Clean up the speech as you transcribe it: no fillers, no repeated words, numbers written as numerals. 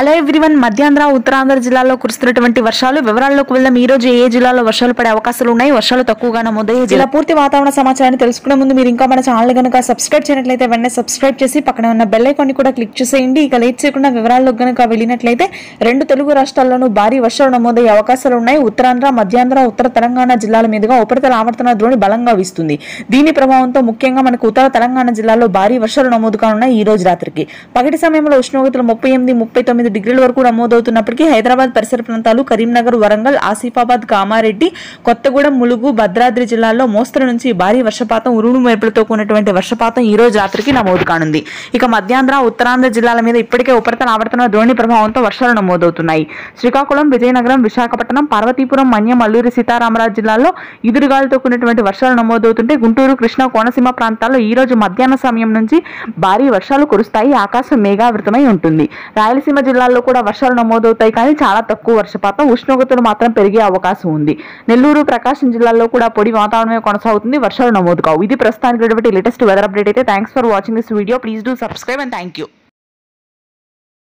Hello everyone, Madhyandhra Uttarandhra జిల్లాలో కురుస్తున్నటువంటి వర్షాలు వివరాల్లోకి వెళ్దాం. ఈ రోజు ఏ జిల్లాలో వర్షాలు పడే అవకాశాలు ఉన్నాయి, వర్షాలు తక్కువగా నమోదయ్యే జిల్లా పూర్తి వాతావరణ సమాచారాన్ని తెలుసుకునే ముందు మీరు ఇంకా మన ఛానల్ కనుక సబ్స్క్రైబ్ చేయనట్లయితే వెంటనే సబ్స్క్రైబ్ చేసి పక్కన ఉన్న బెల్ ఐకాన్ ని కూడా క్లిక్ చేసేయండి. ఇక లేట్ చేయకుండా వివరాల్లోకి కనుక వెళ్ళినట్లయితే రెండు తెలుగు రాష్ట్రాల్లోనూ భారీ వర్షాలు నమోదయ్యే అవకాశాలు ఉన్నాయి. ఉత్తరాంధ్ర, మధ్యాంధ్ర, ఉత్తర తెలంగాణ జిల్లాల మీదుగా ఉపరితల ఆవర్తన ద్రోణి బలంగా వీస్తుంది. దీని ప్రభావంతో ముఖ్యంగా మనకు ఉత్తర తెలంగాణ జిల్లాలో భారీ వర్షాలు నమోదు కానున్నాయి. ఈ రోజు రాత్రికి పగటి సమయంలో ఉష్ణోగ్రతలు 38-39 డిగ్రీల వరకు నమోదవుతున్నప్పటికీ హైదరాబాద్ పరిసర ప్రాంతాలు, కరీంనగర్, వరంగల్, ఆసిఫాబాద్, కామారెడ్డి, కొత్తగూడెం, ములుగు, భద్రాద్రి జిల్లాల్లో మోస్తరు నుంచి భారీ వర్షపాతం, ఉరుములు మెరుపులతో కూడినటువంటి వర్షపాతం ఈ రోజు రాత్రికి నమోదు కానుంది. ఇక మధ్యాంధ్ర, ఉత్తరాంధ్ర జిల్లాల మీద ఇప్పటికే ఉపరితల ఆవర్తన ద్రోణి ప్రభావంతో వర్షాలు నమోదవుతున్నాయి. శ్రీకాకుళం, విజయనగరం, విశాఖపట్నం, పార్వతీపురం, మన్యం, అల్లూరి సీతారామరాజు జిల్లాల్లో ఎదురుగాలులతో కూడినటువంటి వర్షాలు నమోదవుతుంటే గుంటూరు, కృష్ణా, కోనసీమ ప్రాంతాల్లో ఈ రోజు మధ్యాహ్న సమయం నుంచి భారీ వర్షాలు కురుస్తాయి. ఆకాశం మేఘావృతమై ఉంటుంది. రాయలసీమ జిల్లాల్లో కూడా వర్షాలు నమోదవుతాయి, కానీ చాలా తక్కువ వర్షపాతం, ఉష్ణోగ్రతలు మాత్రం పెరిగే అవకాశం ఉంది. నెల్లూరు, ప్రకాశం జిల్లాల్లో కూడా పొడి వాతావరణమే కొనసాగుతుంది, వర్షాలు నమోదు కావు. ఇది ప్రస్తుతానికి లేటెస్ట్ వెదర్ అప్డేట్ అయితే. Thanks for watching this video. Please do subscribe and thank you.